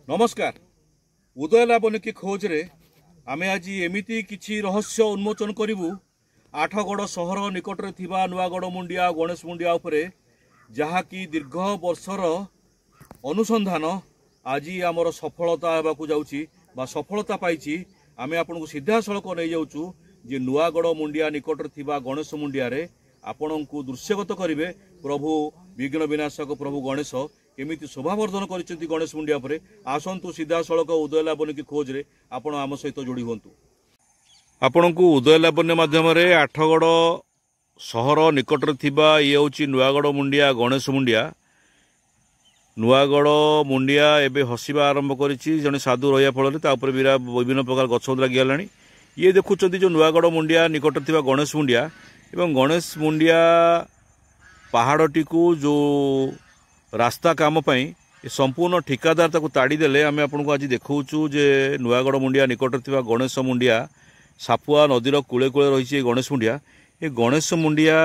नमस्कार। उदय लाबनिकी खोज रे आमे आज एमिति किछि रहस्य उन्मोचन करिवु आठगड़ सहर निकट रे थिबा नुआगड़ मुंडिया गणेश मुंडिया उपरे जहाँकि दीर्घ वर्षर अनुसंधान आज आमर सफलता हेबाकु जाउछि बा सफलता पाइछि। आमे आपनकु सीधा सड़क नै जाउछु जे नुआगड़ मुंडिया निकट रे थिबा गणेश मुंडिया रे आपनकु दृश्यगत करिवे प्रभु विघ्न विनाशक प्रभु गणेश केमिति शोभावर्धन करिसेंती गणेश मुंडिया परे। आसंतु सीधा सड़क उदय लाबनिकी खोज रे आपण आम सहित जोड़ी हुंतु। आपणकु उदय लाबन्य माध्यम रे आठगड़ सहर निकट रे थिबा ये होची नुआगड़ मुंडिया गणेश मुंडिया। नुआगड़ मुंडिया एबे हसिबा आरंभ करिछि जने साधु रहिया फल तापर विभिन्न प्रकार गछ लागी गलानी। ये देखुचंती जो नुआगड़ मुंडिया निकट थिबा गणेश मुंडिया एवं गणेश मुंडिया पहाड़टी को जो रास्ता काम संपूर्ण ठिकादार ताकू ताड़ी देले। आम आपको आज देखु जे नुआगड़ मुंडिया निकट थिबा गणेश मुंडिया सापुआ नदीर कूले कूले रही गणेश मुंडिया। ये गणेश मुंडिया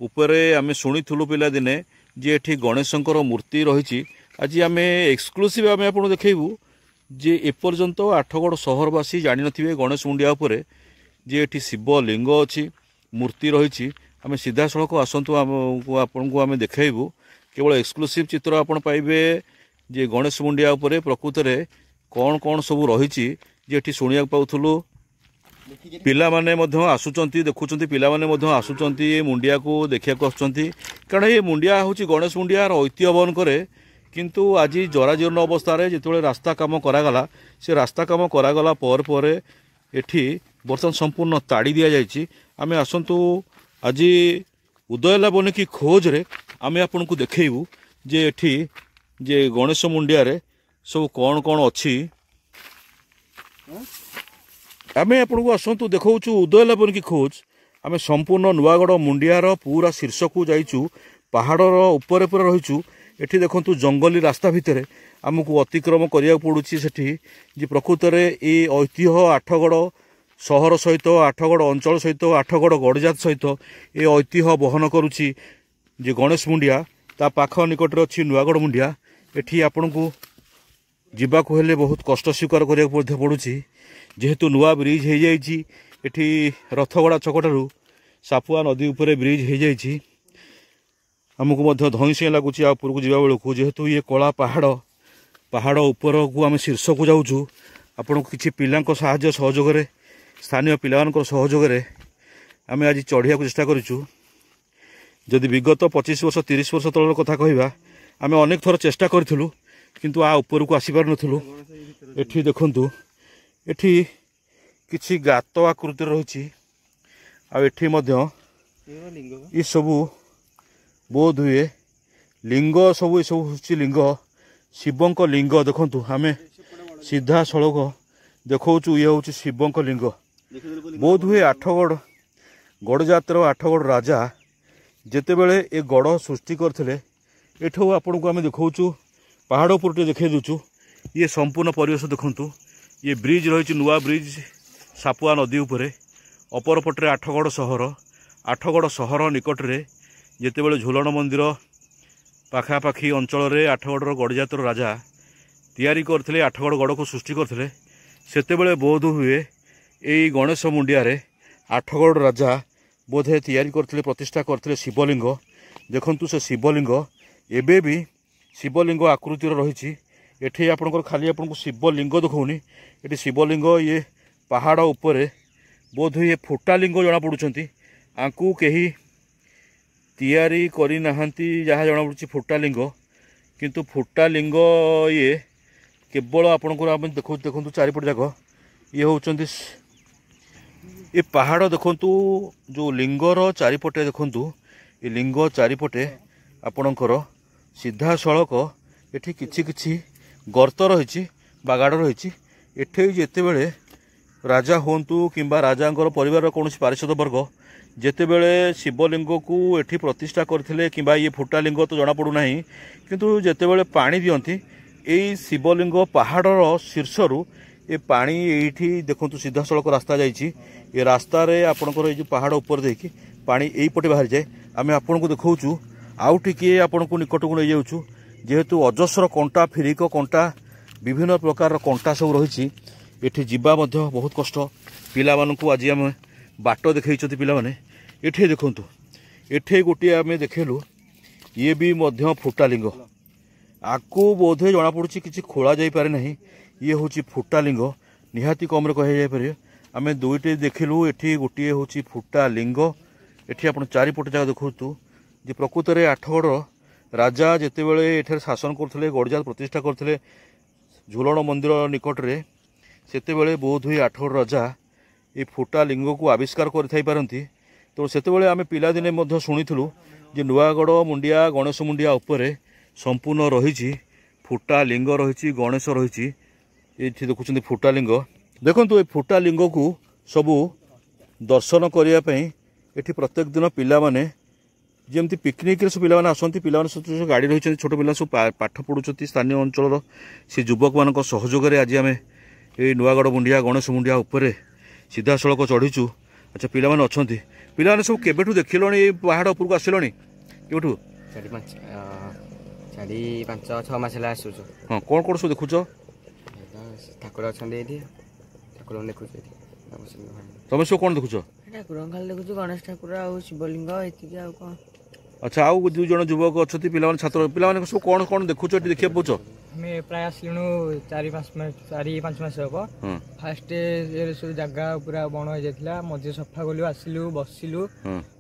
उपरे आम शुणुलु पिला दिने जे एठी गणेशंकर मूर्ति रही। आज आम एक्सक्लूसिव आम आपको देखू जे एपर्यंत आठगड़ सहरवासी जानि नथिबे गणेश मुंडिया उपरे जे एठी शिव लिंग अच्छी मूर्ति रही। आम सीधा सड़क आसतु आपको आम देखू केवल एक्सक्लूसिव चित्र आपण पाइबे जे गणेश मुंडिया उपरे प्रकृत में कौन कौन सब रही जे शुणा पाउथुलु। पिला माने मध्य आसुचंती देखुचंती पिला माने मध्य आसुचंती ये मुंडिया को देखिया आसुचंती कारण ये मुंडिया होची गणेश मुंडिया ऐतिह्य बहन करे। किंतु आज जराजीर्ण अवस्था जिते रास्ता काम करागला से रास्ता काम करागला पर एठी बर्तमान संपूर्ण ताड़ी दि जाइए। आम आसतु आज उदय लाबनिकी खोज रे आमे आपनको देखैबू जे एठी जे गणेश मुंडिया रे सब कौन कौन अच्छी। आमे आपनको आसतु देखौछु उदय लाबनिकी खोज। आमे संपूर्ण नुआगड़ मुंडियार पूरा शीर्ष को जाइचु पहाड़र ऊपर पूरा रहीचु। एठी देखंतु जंगली रास्ता भितर आमको अतिक्रम करिया पड़ुछि सेठी जे प्रकृत रे ए ऐतिह्य आठगड़ सहर सहित आठगड़ अंचल सहित आठगड़ गड़जात सहित ए ऐतिह्य बहन करुछि जे गणेश मुंडिया ता पाख निकट रे अछि नुआगड़ मुंडिया। एठी आपनकु जीवाकु हेले बहुत कष्ट स्वीकार करिया पड़ुछि जेहेतु नुआ ब्रिज हो जाइछि। एठी रथगड़ा छकटारू सापुआ नदी उपरे ब्रिज हो जाइछि। आमको मध्य धईसे लगुच उपरकू जावा बेलू जेहेतु ये कला पहाड़ उपर को आम शीर्ष को जाऊँ आपण किसी पिला साहाय्य सहयोग स्थानीय पिला सहयोग आम आज चढ़िया चेष्टा करूँ। जदि विगत 25 वर्ष 30 वर्ष तलर कथा कहवा आम अनेक थर चेष्टा करूँ किंतु आ ऊपर को आसी पार नथुलु। एठी देखंतु एठी किछि गात आकृति रही आ एठी मध्य ये सबू बोध हुए लिंग सब सब लिंग शिवंक लिंग देखंतु आमे सीधा सड़क देखौचु ये हूँ शिवंक लिंग। बोध हुए आठगड़ गड़जातर आठगड़ राजा जेते बेले ए गड़ सृष्टि करथिले एठो आपन को आमे देखौचु पहाड़ उपर देखै दूचु। ये संपूर्ण परिवेश देखंतु ये ब्रिज रही नुआ ब्रिज सापुआ नदी उपरे अपर पटरे आठगड़ सहर निकट रे जेतेबेले झुलन मंदिर पाखापाखी अंचल रे आठगड़ गड़जातर राजा तैयारी करथिले आठगड़ गड़ को सृष्टि करथिले सेतेबेले बोध हुए एई गणेश मुंडिया रे आठगड़ राजा बोधे तैयारी करथिले प्रतिष्ठा करथिले शिवलिंग। देखंतु से शिवलिंग एबे भी शिवलिंग आकृतिर रही। एठी आपनकर खाली आपनको शिवलिंग देखौनी एठी शिवलिंग ये पहाड़ उपरे बोध हुए फुटालिंग जना पड़ुचंती आंकु केही तैयारी करी नाहंती जहाँ जना पड़ुछि फुटालिंग किंतु फुटालिंग ये केवल आपनकर आम देखंतु चारिपट जाक ये होचंती ये पहाड़ देखंतु जो लिंगर चारिपटे देखंतु ये लिंग चारिपटे आपणकर सीधा सड़क एठी किछि किछि गर्त रही बागाड़ रही। एठे जेतेबेले राजा होंतु किंबा राजांकर परिवार कौन पार्षद वर्ग जेतेबेले शिवलिंग को एठी प्रतिष्ठा करथिले किंबा ये फुटालिंग तो जना पड़ू नाही किंतु जेतेबेले पानी दियंती एई शिवलिंग पहाड़र शीर्षरू ये पानी एठी देखंतु सीधा सड़क रास्ता जाइछि। ये रास्ता रे आपनकर जो पहाड़ ऊपर देखि पानी एई पटे बाहर जाए। आमे आपनको देखौचु आउ टिके आपनको निकट को नै जाउछु जेहेतु अजस्र कंटा फिरिक कंटा विभिन्न प्रकार कंटा सब रही एठी जीवा बहुत कष्ट पिला मानकु आज आम बाट देखई पिला माने एठी देखंतु एठी गोटे आम देखलु ये भी मध्य फुटालिंग आकु बोधे जना पड़ुछि किछि खोला जाई पारे नहीं ये होछि फुटालिंग निहाती कम रे कह जाई पारे आम दुईटे देखलु एठी गोटे होछि फुटालिंग एठी आपण चारिपट जगह देखुतु जे प्रकृत में आठगड़ राजा जितेबले एठार शासन करते गड़जात प्रतिष्ठा करते झुलन मंदिर निकट में सेतेबले बोध हुए आठगड़ राजा ये फुटा लिंग को आविष्कार करथाइपारती तो सेतेबले आमे पिलादिने मध्य शुणिथिलु जे नुआगढ़ मुंडिया गणेश मुंडिया उपरे संपूर्ण रही फुटा लिंग रही गणेश रही ये देखुं फुटा लिंग देखु ये फुटा लिंग को सबू दर्शन करने ये प्रत्येक दिन पिला माने जमी पिकनिक सब पिला आसती पिला गाड़ी रही छोट पिला सब पाठ पढ़ुं स्थानीय अंचल से युवक मान सहयोग आज आम ये नुआगढ़ मुंडिया गणेश मुंडिया उपरे सीधा सड़क चढ़ीचु अच्छा पिला माने अच्छी पिला माने सब केबेठु देखिल पहाड़ उपरको आसिल केबेठु 4-5-6 मास आसु हाँ कौन कौन सब देखुच ठाकुर अच्छा ठाकुर देखु तुम सब कौन देखुच ठाकुर खाली देखु गणेश ठाकुर आ शिवलिंग ये आ कौन अच्छा आउ दुई जन युवक अच्छा पिला छात्र पिला सब कौन कौन देखुच देखिए पाच हमें प्राय आसलुणु 4-5 मास हम फास्ट सब जगह पूरा बण हो जाता मझे सफा कलु आसिलु बसिलु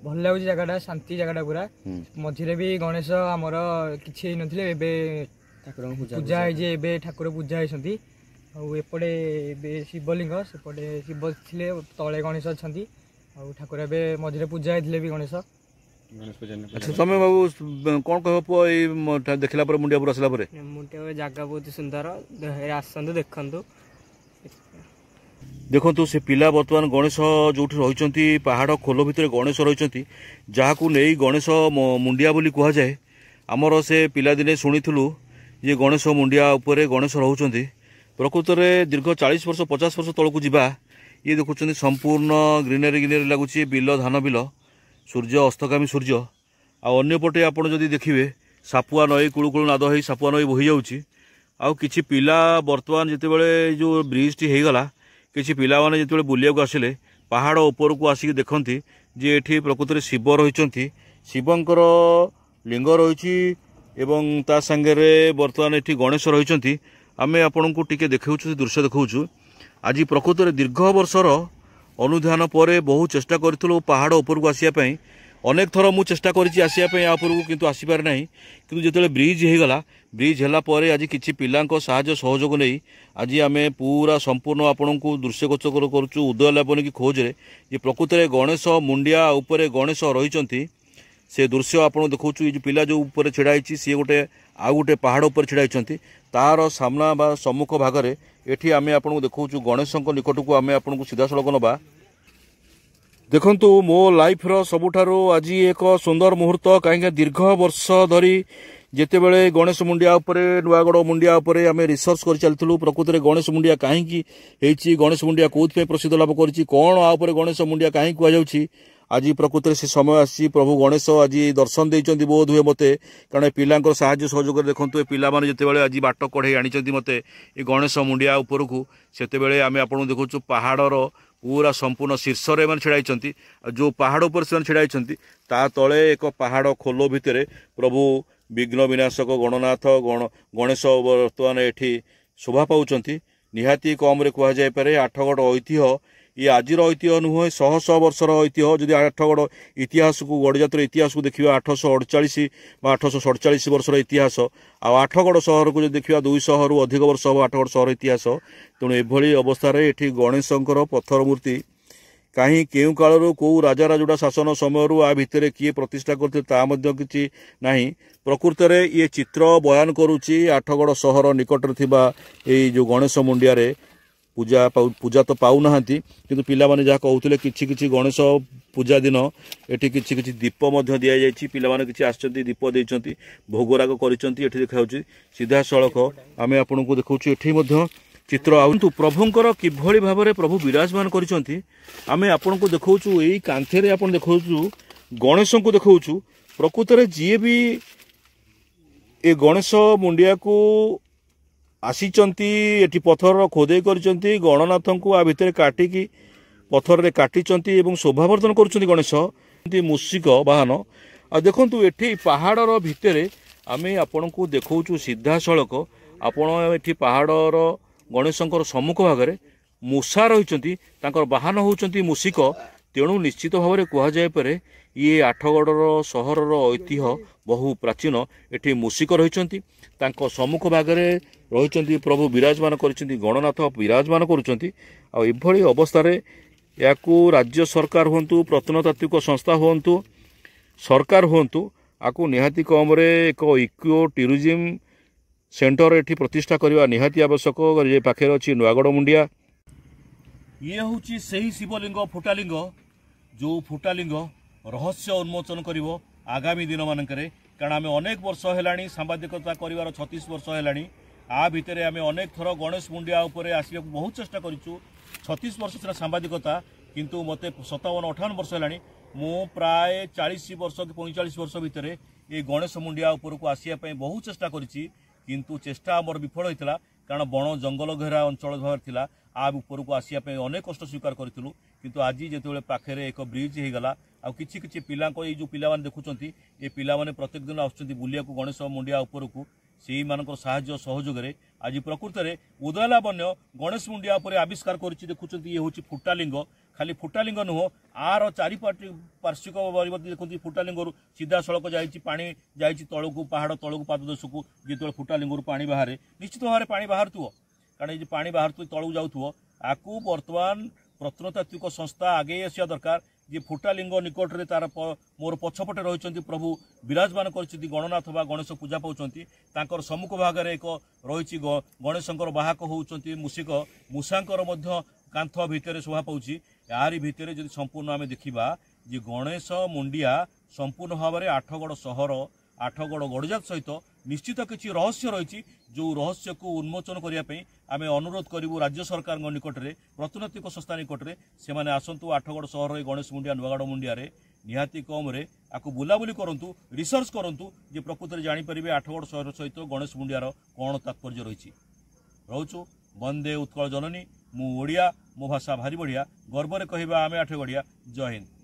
भल लगुच जगह शांति जगह पूरा मझे भी गणेश आमर कि नथिले पूजा है ठाकुर पूजा होती एपटे शिवलिंग सेपटे शिव थे तले गणेश अच्छा ठाकुर ए मझे पूजा होते भी गणेश अच्छा तुम बाबू कौन कह पुआ देखला मुंडिया पूरा आसला मुंडिया जगह बहुत सुंदर आसतु देखु देखु से पिला बर्तमान गणेश जो रही पहाड़ खोल भितर गणेश रही जहाँ नहीं गणेश मुंडिया बोली कह जाए आमर से पिला दिने शुणिलु ये गणेश मुंडिया उपरे गणेश रोच प्रकृत में दीर्घ 40 वर्ष 50 वर्ष तौक जा ये देखुं संपूर्ण ग्रीनरी ग्रीनरी लगुच बिल धान बिल सूर्य अस्तगामी सूर्य आन्यपटे आपड़ जदि देखिए सापुआ नई कुलुकुलु नाद हो सापुआ नई बोही जाऊँगी आउ किछि पिला बर्तमान जितेबाला जो ब्रिज टी होगला किछि पिला माने जितेबाला बुलिया आसिले पहाड़ ऊपर को आसिक देखती जे एठी प्रकृत में शिव रही शिवंकर लिंग रही एवं ता संगे बर्तमान एठी गणेश रही आमे आपन को टिके देखाऊँ दृश्य देखाऊँ आज प्रकृत में दीर्घ वर्षर अनुधान पर बहुत चेष्टा करूँ पहाड़ ऊपर को आसापी अनेक थर मु चेष्टा करियापी ऊपर किंतु आसीपार ना कि जो ब्रिज होगला ब्रिज है आज किसी पिला साहाय्य सहयोग नहीं आज आम पूरा संपूर्ण आपण को दृश्यगोचर करुचु उदयलापन की खोज ये प्रकृत में गणेश मुंडिया उपरे गणेश रही से दृश्य आप देखु ये पिला जो ऊपर छिड़ाई सी गोटे आउ गोटे पहाड़ उपर छिड़ाई तार सामना बा सम्मुख भागरे एठी आमे आपन देखु गणेश निकट को आमे आपन को सीधा सड़क नबा देखंतु मो लाइफ रो सबुठारो आज एक सुंदर मुहूर्त कहीं दीर्घ वर्ष धरी जितेबले गणेश मुंडिया उपरे नुआगढ़ मुंडिया उपरे आमे रिसर्च कर चलथिलु प्रकृत में गणेश मुंडिया कहीं हेची गणेश मुंडिया कोथ प्रसिद्ध लाभ करिछि कोन आ उपरे गणेश मुंडिया कहीं कुआ जाउछि आज प्रकृत में से समय आसी प्रभु गणेश आज दर्शन देइचंती बोध हुए मते कारण पिला साहाय्य सहयोग देखु पिला माने जितेबाला आज बाट कढ़े आनी मते ये गणेश मुंडिया ऊपर को सेतेबेले आमे आपन देखु पहाड़र पूरा संपूर्ण शीर्ष में छिड़ाई जो पहाड़ उपर से छिड़ाई ता तले एक पहाड़ खोल भितर प्रभु विघ्न विनाशक गणनाथ गणेश बर्तमान एठी शोभा पाउचंती निहाती कम रे कह जाय पारे आठगड़ ऐतिह्य ये आजिर ऐतिह्य नुहे शह शह वर्षर ऐतिह्य जदि आठगड़ इतिहास को गड़जातर इतिहास को देखा 848 847 वर्षर इतिहास आठगड़ सहर को देखा 200 रु अधिक वर्ष हम आठगड़ सहर इतिहास तेणु एभली अवस्था ये गणेशंकर पत्थर मूर्ति कहीं केउ कालरू कौ राजा राजुड़ा शासन समय आ भितर किए प्रतिष्ठा करते कि नहीं प्रकृत में ये चित्र बयान करुच्ची आठगड़ सहर निकट ये जो गणेश मुंडिया पूजा तो पाऊना किंतु पिला माने जहाँ कहते किछि गणेश पूजा दिन एठी किछि दीप दि जाइए पिला माने किछि आछंती दीप देइछंती भोगराग करिसंती एठी देखाउछि सीधा सड़क आमे आपन को देखौछु एठी मध्य चित्र आंतु प्रभुंकर किभली भाव में प्रभु विराजमान करिसंती आमे आपन को देखौछु एई कांथेरे आपन देखौछु गणेश को देखौछु प्रकृत में जी भी ए गणेश मुंडिया को ଆସିଛନ୍ତି ଏଠି ପଥରର ଖୋଦେଇ କରିଛନ୍ତି ଗଣନାଥଙ୍କୁ ଆ ଭିତରେ କାଟିକି ପଥରରେ କାଟିଛନ୍ତି ଏବଂ ଶୋଭାବର୍ଦ୍ଧନ କରୁଛନ୍ତି ଗଣେଶ ମୂଷିକ ବାହନ। ଆଉ ଦେଖନ୍ତୁ ଏଠି ପାହାଡ଼ର ଭିତରେ ଆମେ ଆପଣଙ୍କୁ ଦେଖାଉଛୁ ସିଧାସଳଖ ଆପଣ ଏଠି ପାହାଡ଼ର ଗଣେଶଙ୍କର ସମ୍ମୁଖ ଭାଗରେ ମୂଷା ରହିଛନ୍ତି ତାଙ୍କର ବାହନ ହେଉଛନ୍ତି ମୂଷିକ। ତେଣୁ ନିଶ୍ଚିତ ଭାବରେ କୁହାଯାଇପାରେ ଇଏ ଆଠଗଡ଼ର ସହରର ଐତିହ୍ୟ ବହୁ ପ୍ରାଚୀନ। ଏଠି ମୂଷିକ ରହିଛନ୍ତି ତାଙ୍କ ସମ୍ମୁଖ ଭାଗରେ ରହିଛନ୍ତି ପ୍ରଭୁ ବିରାଜମାନ କରିଛନ୍ତି ଗଣନାଥ ବିରାଜମାନ କରୁଛନ୍ତି। ଆଉ ଏଭଳି ଅବସ୍ଥାରେ ୟାକୁ ରାଜ୍ୟ ସରକାର ହୁଅନ୍ତୁ ପ୍ରତ୍ନତାତ୍ତ୍ୱିକ ସଂସ୍ଥା ହୁଅନ୍ତୁ ସରକାର ହୁଅନ୍ତୁ ଆକୁ ନିହାତି କମରେ ଏକ ଇକୋ ଟୁରିଜିମ୍ ସେଣ୍ଟର ଏଠି ପ୍ରତିଷ୍ଠା କରିବା ନିହାତି ଆବଶ୍ୟକ। ଯେ ପାଖରେ ଅଛି ନୂଆଗଡ଼ ମୁଣ୍ଡିଆ। ଇଏ ହେଉଛି ସେହି ଶିବଲିଙ୍ଗ ଫୁଟାଲିଙ୍ଗ ଯେଉଁ ଫୁଟାଲିଙ୍ଗ ରହସ୍ୟ ଉନ୍ମୋଚନ କରିବ ଆଗାମୀ ଦିନମାନଙ୍କରେ। କାରଣ ଆମେ ଅନେକ ବର୍ଷ ହେଲାଣି ସାମ୍ବାଦିକତା କରିବାର 36 ବର୍ଷ ହେଲାଣି। ଆ ଭିତରେ ଆମେ ଅନେକ ଥର ଗଣେଶ ମୁଣ୍ଡିଆ ଉପରେ ଆସିବାକୁ ବହୁତ ଚେଷ୍ଟା କରିଛୁ। 36 ବର୍ଷ ସିନା ସାମ୍ବାଦିକତା କିନ୍ତୁ ମୋତେ 57-58 ବର୍ଷ ହେଲାଣି। ମୁଁ ପ୍ରାୟ 40 ବର୍ଷ କି 45 ବର୍ଷ ଭିତରେ ଏ ଗଣେଶ ମୁଣ୍ଡିଆ ଉପରକୁ ଆସିବା ପାଇଁ ବହୁତ ଚେଷ୍ଟା କରିଛି କିନ୍ତୁ ଚେଷ୍ଟା ଆମର ବିଫଳ ହୋଇଥିଲା। କାରଣ ବଣ ଜଙ୍ଗଲ ଘେରା ଅଞ୍ଚଳ ଭାବରେ ଥିଲା। ଆ ଉପରକୁ ଆସିବା ପାଇଁ ଅନେକ କଷ୍ଟ ସ୍ୱୀକାର କରିଥିଲୁ କିନ୍ତୁ ଆଜି ଯେତେବେଳେ ପାଖରେ ଏକ ବ୍ରିଜ୍ ହେଇଗଲା ଆଉ କିଛି କିଛି ପିଲାଙ୍କ ଏଇ ଯେଉଁ ପିଲାମାନେ ଦେଖୁଛନ୍ତି ଏ ପିଲାମାନେ ପ୍ରତ୍ୟେକ ଦିନ ଆସୁଛନ୍ତି ବୁଲିବାକୁ ଗଣେଶ ମୁଣ୍ଡିଆ ଉପରକୁ। ସେଇମାନଙ୍କର ସାହାଯ୍ୟ ସହଯୋଗରେ ଆଜି ପ୍ରକୃତରେ ଉଦୟଲାବଣ୍ୟ ଗଣେଶ ମୁଣ୍ଡିଆ ଉପରେ ଆବିଷ୍କାର କରିଛି। ଦେଖୁଛନ୍ତି ଇଏ ହେଉଛି ଫୁଟାଲିଙ୍ଗ। ଖାଲି ଫୁଟାଲିଙ୍ଗ ନୁହଁ ଆର ଚାରିପାଟି ପାର୍ଶ୍ୱିକ ଦେଖୁଛନ୍ତି ଫୁଟାଲିଙ୍ଗରୁ ସିଧାସଳଖ ଯାଇଛି ପାଣି ଯାଇଛି ତଳକୁ ପାହାଡ଼ ତଳକୁ ପାଦ ଦେଶକୁ। ଯେତେବେଳେ ଫୁଟାଲିଙ୍ଗରୁ ପାଣି ବାହାରେ ନିଶ୍ଚିତ ଭାବରେ ପାଣି ବାହାରୁଥିବ କାରଣ ଏ ଯେଉଁ ପାଣି ବାହାରୁଥିବ ତଳକୁ ଯାଉଥିବ। ଆକୁ ବର୍ତ୍ତମାନ ପ୍ରତ୍ନତାତ୍ତ୍ୱିକ ସଂସ୍ଥା ଆଗେଇ ଆସିବା ଦରକାର ଯେ ଫୁଟାଲିଙ୍ଗ ନିକଟରେ ତାର ମୋର ପଛପଟେ ରହିଛନ୍ତି ପ୍ରଭୁ ବିରାଜମାନ କରିଛନ୍ତି ଗଣନାଥ ବା ଗଣେଶ ପୂଜା ପାଉଛନ୍ତି। ତାଙ୍କର ସମ୍ମୁଖ ଭାଗରେ ଏକ ରହିଛି ଗଣେଶଙ୍କର ବାହକ ହେଉଛନ୍ତି ମୂଷିକ। ମୂଷାଙ୍କର ମଧ୍ୟ କାନ୍ଥ ଭିତରେ ଶୋଭା ପାଉଛି। ଏହାରି ଭିତରେ ଯଦି ସମ୍ପୂର୍ଣ୍ଣ ଆମେ ଦେଖିବା ଯେ ଗଣେଶ ମୁଣ୍ଡିଆ ସମ୍ପୂର୍ଣ୍ଣ ଭାବରେ ଆଠଗଡ଼ ସହର ଆଠଗଡ଼ ଗଡ଼ଜାତ ସହିତ ନିଶ୍ଚିତ କିଛି ରହସ୍ୟ ରହିଛି ଯେଉଁ ରହସ୍ୟକୁ ଉନ୍ମୋଚନ କରିବା ପାଇଁ ଆମେ ଅନୁରୋଧ କରିବୁ ରାଜ୍ୟ ସରକାରଙ୍କ ନିକଟରେ ପ୍ରତ୍ନତାତ୍ତ୍ୱିକ ସଂସ୍ଥା ନିକଟରେ ସେମାନେ ଆସନ୍ତୁ ଆଠଗଡ଼ ସହର ଏ ଗଣେଶ ମୁଣ୍ଡିଆ ନୂଆଗଡ଼ ମୁଣ୍ଡିଆରେ ନିହାତି କମରେ ଆକୁ ବୁଲାବୁଲି କରନ୍ତୁ ରିସର୍ଚ୍ଚ କରନ୍ତୁ ଯେ ପ୍ରକୃତରେ ଜାଣିପାରିବେ ଆଠଗଡ଼ ସହର ସହିତ ଗଣେଶ ମୁଣ୍ଡିଆର କ'ଣ ତାତ୍ପର୍ଯ୍ୟ ରହିଛି। ରହୁଛୁ ବନ୍ଦେ ଉତ୍କଳ ଜନନୀ। ମୁଁ ଓଡ଼ିଆ ମୋ ଭାଷା ଭାରି ବଢ଼ିଆ ଗର୍ବରେ କହିବା ଆମେ ଆଠଗଡ଼ିଆ। ଜୟ ହିନ୍ଦ।